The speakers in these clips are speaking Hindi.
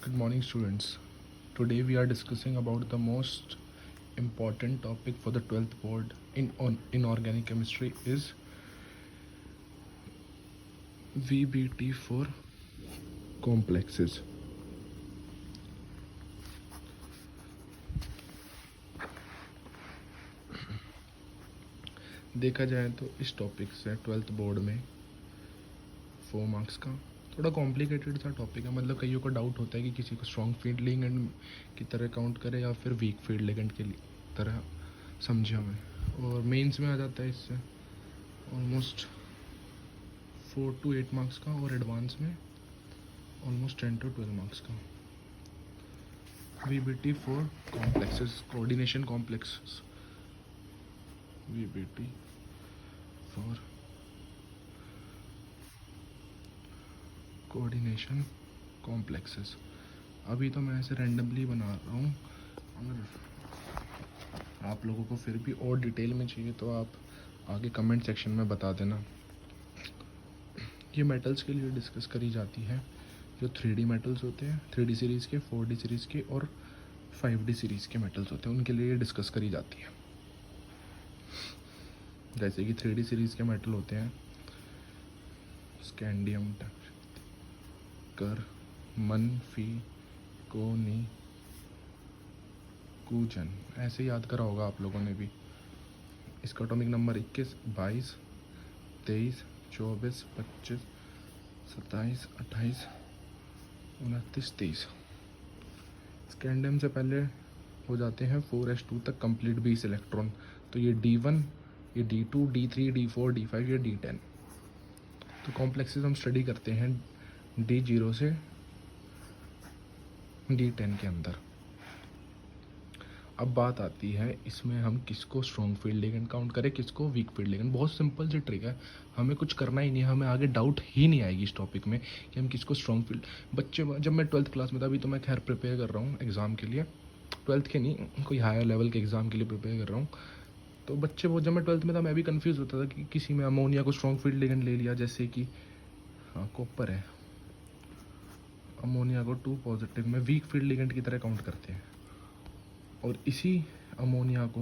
Good morning, students. Today we are discussing about the most important topic for the 12th board in inorganic chemistry is VBT for complexes. देखा जाए तो इस टॉपिक से 12th बोर्ड में 4 मार्क्स का थोड़ा कॉम्प्लिकेटेड सा टॉपिक है। मतलब कईयों को डाउट होता है कि किसी को स्ट्रॉन्ग फील्ड लिगेंड की तरह काउंट करे या फिर वीक फील्ड लिगेंड की तरह समझे हमें। और मेंस में आ जाता है इससे ऑलमोस्ट 4 to 8 मार्क्स का, और एडवांस में ऑलमोस्ट 10 to 12 मार्क्स का। VBT for complexes, coordination complexes. VBT for coordination complexes. अभी तो मैं ऐसे रैंडमली बना रहा हूँ, अगर आप लोगों को फिर भी और डिटेल में चाहिए तो आप आगे कमेंट सेक्शन में बता देना। ये मेटल्स के लिए डिस्कस करी जाती है, जो 3D मेटल्स होते हैं, 3D सीरीज़ के, 4D सीरीज़ के और 5D सीरीज़ के मेटल्स होते हैं, उनके लिए डिस्कस करी जाती है। जैसे कि 3D सीरीज़ के मेटल होते हैं स्कैंडियम, कर, मन, फी, कोनी, कूचन, ऐसे याद करा होगा आप लोगों ने भी। इसका एटॉमिक नंबर 21, 22, 23, 24, 25, 27, 28, 29, 30। स्कैंडियम से पहले हो जाते हैं 4s2 तक कंप्लीट 20 इलेक्ट्रॉन। तो ये D1, ये D2, D3, D4, D5, ये D10। तो कॉम्प्लेक्सेस हम स्टडी करते हैं D0 से D10 के अंदर। अब बात आती है इसमें हम किसको स्ट्रॉन्ग फील्ड लिगेंड काउंट करें, किसको वीक फील्ड लिगेंड। बहुत सिंपल सी ट्रिक है, हमें कुछ करना ही नहीं है, हमें आगे डाउट ही नहीं आएगी इस टॉपिक में कि हम किसको स्ट्रॉन्ग फील्ड। बच्चे जब मैं 12th क्लास में था, अभी तो मैं खैर प्रिपेयर कर रहा हूँ एग्ज़ाम के लिए, 12th के नहीं, कोई हायर लेवल के एग्ज़ाम के लिए प्रिपेयर कर रहा हूँ। तो बच्चे वो, जब मैं 12th में था मैं भी कन्फ्यूज़ होता था कि किसी में अमोनिया को स्ट्रॉन्ग फील्ड लिगेंड ले लिया, जैसे कि हाँ कॉपर है, अमोनिया को 2 पॉजिटिव में वीक फील्ड लिगेंड की तरह काउंट करते हैं, और इसी अमोनिया को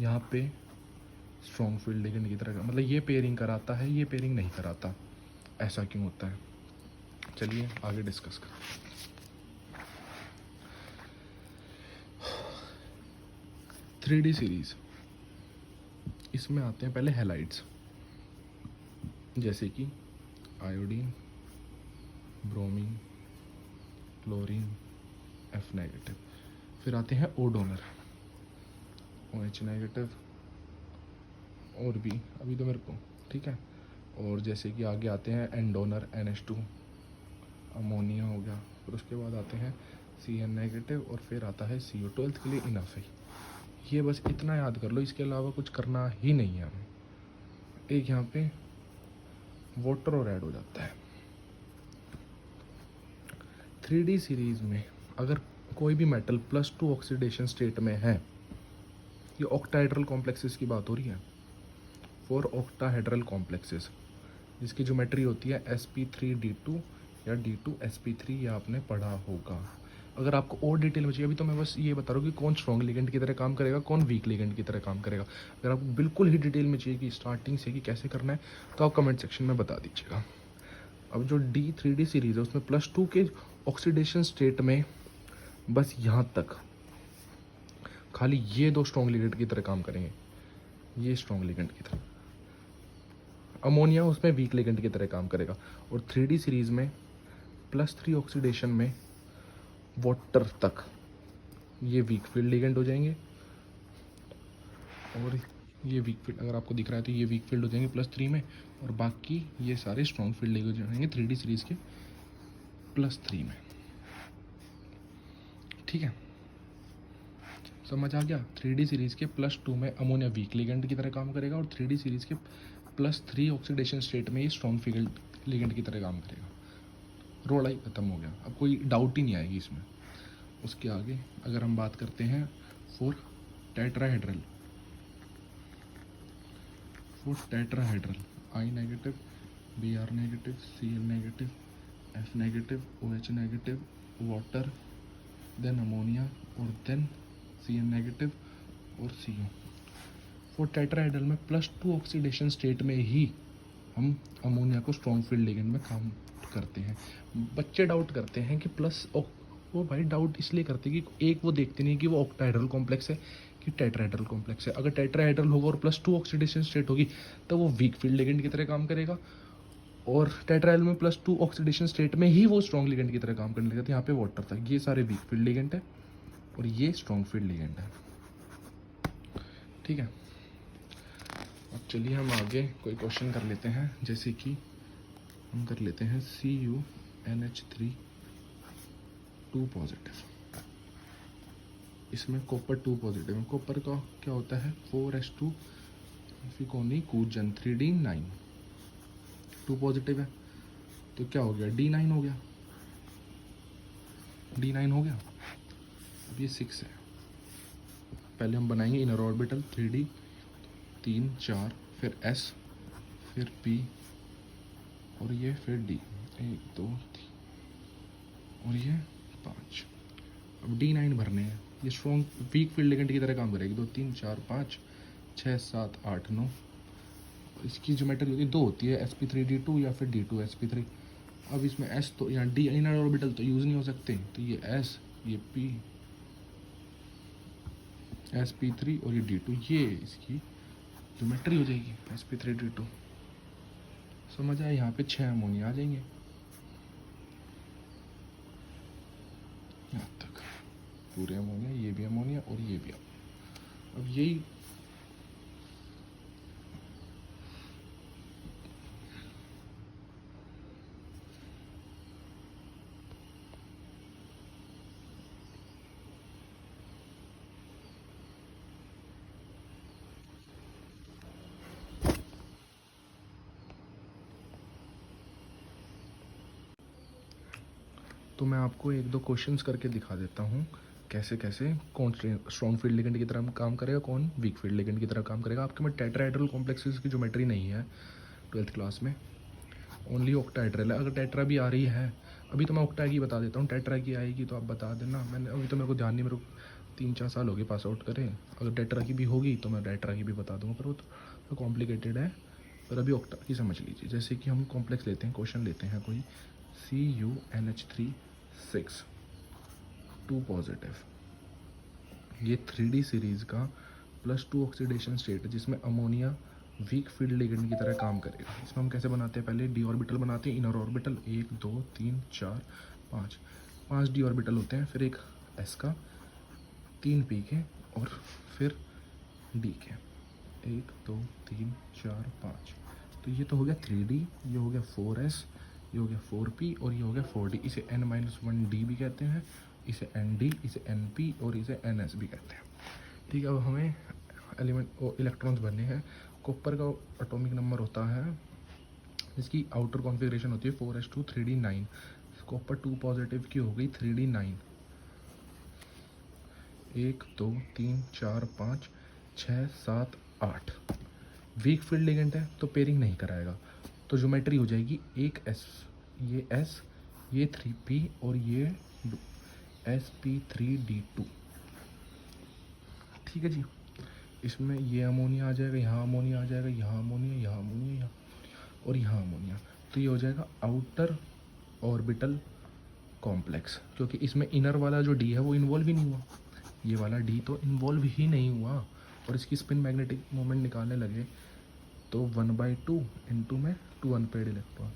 यहाँ पे स्ट्रॉन्ग फील्ड लिगेंड की तरह, मतलब ये पेयरिंग कराता है, ये पेयरिंग नहीं कराता। ऐसा क्यों होता है, चलिए आगे डिस्कस करते हैं। 3D सीरीज, इसमें आते हैं पहले हैलाइड्स, जैसे कि iodine, bromine, chlorine, F negative. फिर आते हैं ओ डोनर, OH नेगेटिव, और भी अभी तो मेरे को ठीक है। और जैसे कि आगे आते हैं एन डोनर, NH2, अमोनिया हो गया। फिर उसके बाद आते हैं Cn नेगेटिव, और फिर आता है CO। 12th के लिए इनफ है, ये बस इतना याद कर लो, इसके अलावा कुछ करना ही नहीं है हमें। एक यहाँ पे वाटर और ऐड हो जाता है। 3D सीरीज में अगर कोई भी मेटल +2 ऑक्सीडेशन स्टेट में है, ये ऑक्टाहेड्रल कॉम्प्लेक्सेस की बात हो रही है, 4 ऑक्टाहेड्रल कॉम्प्लेक्सेस, जिसकी ज्योमेट्री होती है sp3d2 या D2sp3, ये आपने पढ़ा होगा। अगर आपको और डिटेल में चाहिए, अभी तो मैं बस ये बता रहा हूँ कि कौन स्ट्रॉन्ग लिगेंड की तरह काम करेगा, कौन वीक लिगेंड की तरह काम करेगा। अगर आपको बिल्कुल ही डिटेल में चाहिए कि स्टार्टिंग से कि कैसे करना है, तो आप कमेंट सेक्शन में बता दीजिएगा। अब जो D3D सीरीज़ है उसमें +2 के ऑक्सीडेशन स्टेट में बस यहाँ तक खाली ये 2 स्ट्रॉन्ग लिगेंड की तरह काम करेंगे, ये स्ट्रॉन्ग लिगेंड की तरह। अमोनिया उसमें वीक लिगेंड की तरह काम करेगा। और 3D सीरीज़ में +3 ऑक्सीडेशन में वाटर तक ये वीक फील्ड लिगेंड हो जाएंगे, और ये वीक फील्ड अगर आपको दिख रहा है तो ये वीक फील्ड हो जाएंगे +3 में, और बाकी ये सारे स्ट्रॉन्ग फील्ड लिगेंड हो जाएंगे 3D सीरीज़ के +3 में। ठीक है, समझ आ गया। 3D सीरीज़ के +2 में अमोनिया वीक लिगेंड की तरह काम करेगा, और 3D सीरीज़ के +3 ऑक्सीडेशन स्टेट में ये स्ट्रॉन्ग फील्ड लिगेंड की तरह काम करेगा। रोड़ा ही खत्म हो गया, अब कोई डाउट ही नहीं आएगी इसमें। उसके आगे अगर हम बात करते हैं for tetrahedral, I negative, Br negative, Cl negative, F negative, OH negative, water, then ammonia और देन Cn नेगेटिव और CO। फॉर टेट्राहेड्रल में +2 ऑक्सीडेशन स्टेट में ही हम अमोनिया को स्ट्रॉन्ग फील्ड लिगेंड में काम करते हैं। बच्चे डाउट करते हैं कि वो भाई डाउट इसलिए करते हैं कि एक वो देखते नहीं कि वो ऑक्टाहेड्रल कॉम्प्लेक्स है कि टेट्राहेड्रल कॉम्प्लेक्स है। अगर टेट्राहेड्रल होगा और +2 ऑक्सीडेशन स्टेट होगी तो वो वीक फील्ड लिगेंड की तरह काम करेगा, और टेट्राहेड्रल में +2 ऑक्सीडेशन स्टेट में ही वो स्ट्रॉन्ग लिगेंड की तरह काम करने लगेगा। तो यहाँ पे वाटर था, ये सारे वीक फील्ड लिगेंड है और ये स्ट्रॉन्ग फील्ड लिगेंड है। ठीक है, अब चलिए हम आगे कोई क्वेश्चन कर लेते हैं, जैसे कि हम कर लेते हैं CuNH3 2 पॉजिटिव। इसमें कॉपर 2 पॉजिटिव है। कॉपर का क्या होता है 4s2 फिकोनी कूजन 3d9 2 पॉजिटिव है, तो क्या हो गया D9 हो गया, D9 हो गया। अब ये 6 है, पहले हम बनाएंगे इनर ऑर्बिटल 3D 3 4, फिर S, फिर P और ये फिर D 1 2 3 और ये 5। अब D9 भरने हैं। ये स्ट्रॉन्ग वीक फील्ड लिगेंड की तरह काम करेगी। 2 3 4 5 6 7 8 9। इसकी ज्योमेट्री होती है 2 होती है, sp3d2 या फिर d2sp3। अब इसमें S तो यहाँ D इनर ऑर्बिटल तो यूज़ नहीं हो सकते, तो ये S, ये P, sp3 और ये d2, ये इसकी ज्योमेट्री हो जाएगी sp3d2। समझ आया, यहाँ पे 6 अमोनिया आ जाएंगे यहाँ तक, पूरे अमोनिया, ये भी अमोनिया और ये भी अमोनिया। अब यही तो मैं आपको 1-2 क्वेश्चंस करके दिखा देता हूँ कैसे कैसे कौन स्ट्रॉन्ग फील्ड लिगेंड की तरह काम करेगा, कौन वीक फील्ड लिगेंड की तरह काम करेगा। आपके में टेट्राहेड्रल कॉम्प्लेक्सेस की ज्योमेट्री नहीं है 12th क्लास में, ओनली ऑक्टाहेड्रल है। अगर टेट्रा भी आ रही है, अभी तो मैं ऑक्टा की बता देता हूँ, टेट्रा की आएगी तो आप बता देना। मैंने अभी तो मेरे को ध्यान नहीं, मेरे को 3-4 साल हो गए पास आउट करें। अगर टेट्रा की भी होगी तो मैं टेट्रा की भी बता दूँगा, पर वो तो कॉम्प्लिकेटेड है। पर अभी ऑक्टा की समझ लीजिए। जैसे कि हम कॉम्प्लेक्स लेते हैं, क्वेश्चन लेते हैं कोई CuNH3 6 2 पॉजिटिव। ये 3D सीरीज़ का +2 ऑक्सीडेशन स्टेट है, जिसमें अमोनिया वीक फील्ड लिगेंड की तरह काम करेगा। इसमें हम कैसे बनाते हैं, पहले d ऑर्बिटल बनाते हैं, इनर ऑर्बिटल 1 2 3 4 5 d ऑर्बिटल होते हैं, फिर एक s का, 3 p के और फिर d के 1 2 3 4 5। तो ये तो हो गया 3D, ये हो गया 4s, ये हो गया 4p और ये हो गया 4d। इसे n-1d भी कहते हैं, इसे nd, इसे np और इसे ns भी कहते हैं। ठीक है, अब हमें इलेक्ट्रॉन्स भरने हैं। कॉपर का एटॉमिक नंबर होता है, इसकी आउटर कॉन्फ़िगरेशन होती है 4s2 3d9। कॉपर 2 पॉजिटिव की हो गई 3d9। 1 2 3 4 5 6 7 8। वीक फील्ड लिगेंड है तो पेयरिंग नहीं कराएगा, तो ज्योमेट्री हो जाएगी एक S, ये S, ये 3p और ये sp3d2। ठीक है जी, इसमें ये अमोनिया आ जाएगा, यहाँ अमोनिया आ जाएगा, यहाँ अमोनिया, यहाँ अमोनिया, यहाँ और यहाँ अमोनिया। तो ये हो जाएगा आउटर ऑर्बिटल कॉम्प्लेक्स, क्योंकि इसमें इनर वाला जो D है वो इन्वॉल्व ही नहीं हुआ, ये वाला D तो इन्वॉल्व ही नहीं हुआ। और इसकी स्पिन मैग्नेटिक मोमेंट निकालने लगे तो 1/2 इंटू में 2 अनपेड इलेक्ट्रॉन,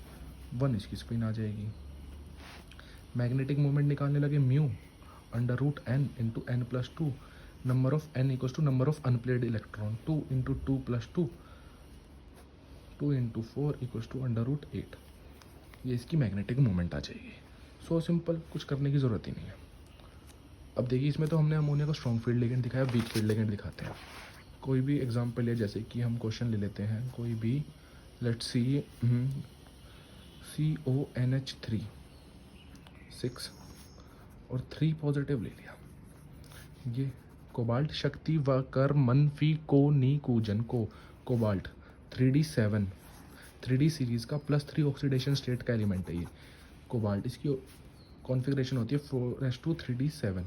1 इसकी स्पिन आ जाएगी। मैग्नेटिक मोमेंट निकालने लगे mu √n into n+2, number of n equals to number of unpaired electron, 2 into 2 + 2, 2 into 4 equals to √8। ये इसकी मैग्नेटिक मोमेंट आ जाएगी। सो सिंपल, कुछ करने की ज़रूरत ही नहीं है। अब देखिए, इसमें तो हमने अमोनिया को स्ट्रॉन्ग फील्ड लिगेंड दिखाया, वीक फील्ड लिगेंड दिखाते हैं। कोई भी एग्जांपल है, जैसे कि हम क्वेश्चन ले लेते हैं कोई भी, लेट्स सी CONH3 6 और 3 पॉजिटिव ले लिया। ये कोबाल्ट शक्ति व कर मनफी को नी कूजन को कोबाल्ट 3D7 3D सीरीज़ का +3 ऑक्सीडेशन स्टेट का एलिमेंट है ये। कोबाल्ट, इसकी कॉन्फ़िगरेशन होती है 4s2 3d7।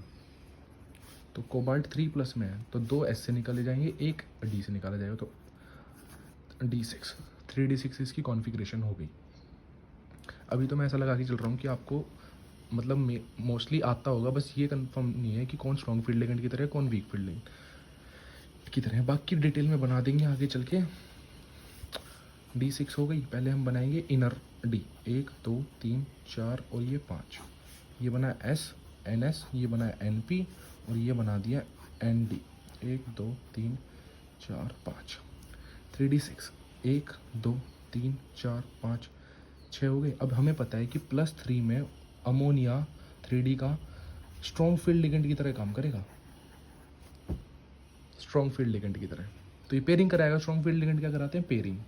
तो कोबाल्ट 3+ में है तो 2 S से निकाले जाएंगे, एक D से निकाला जाएगा, तो D6, 3d6 इसकी कॉन्फ़िगरेशन हो गई। अभी तो मैं ऐसा लगा के चल रहा हूँ कि आपको मतलब मोस्टली आता होगा, बस ये कंफर्म नहीं है कि कौन स्ट्रॉन्ग फील्ड लिगेंड की तरह है, कौन वीक फील्ड लिगेंड की तरह है। बाकी डिटेल में बना देंगे आगे चल के। D6 हो गई, पहले हम बनाएंगे इनर D, 1 2 3 4 और ये 5, ये बना S NS, ये बना NP और ये बना दिया ND, 1 2 3 4 5, 3d6, 1 2 3 4 5 6 हो गए। अब हमें पता है कि +3 में अमोनिया 3D का स्ट्रॉन्ग फील्ड लिगेंड की तरह काम करेगा, स्ट्रॉन्ग फील्ड लिगेंड की तरह। तो ये पेयरिंग कराएगा। स्ट्रॉन्ग फील्ड लिगेंड क्या कराते हैं? पेयरिंग।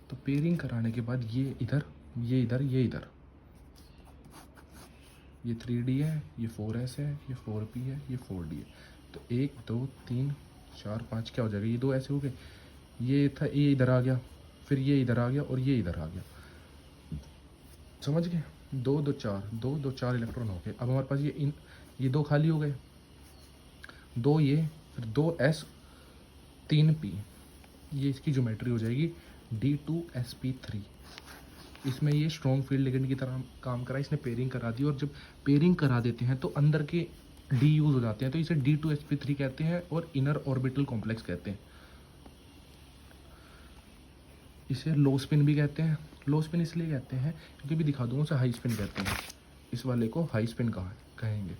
तो पेयरिंग कराने के बाद ये इधर, ये इधर, ये इधर, ये 3D है, ये 4S है, ये 4P है, ये 4D है। तो 1 2 3 4 5 क्या हो जाएगा? ये 2 ऐसे हो गए, ये था, ये इधर आ गया, फिर ये इधर आ गया और ये इधर आ गया। समझ गए? 2 2 4, 2 2 4 इलेक्ट्रॉन हो गए। अब हमारे पास ये 2 खाली हो गए, 2 ये, फिर 2S 3P, ये इसकी ज्योमेट्री हो जाएगी D2sp3। इसमें ये स्ट्रॉन्ग फील्ड लिगेंड की तरह काम करा, इसने पेयरिंग करा दी। और जब पेयरिंग करा देते हैं तो अंदर के डी यूज हो जाते हैं, तो इसे D2sp3 कहते हैं और इनर ऑर्बिटल कॉम्प्लेक्स कहते हैं। इसे लो स्पिन भी कहते हैं। लो स्पिन इसलिए कहते हैं क्योंकि भी दिखा दूंगा, उसे हाई स्पिन कहते हैं। इस वाले को हाई स्पिन कहेंगे।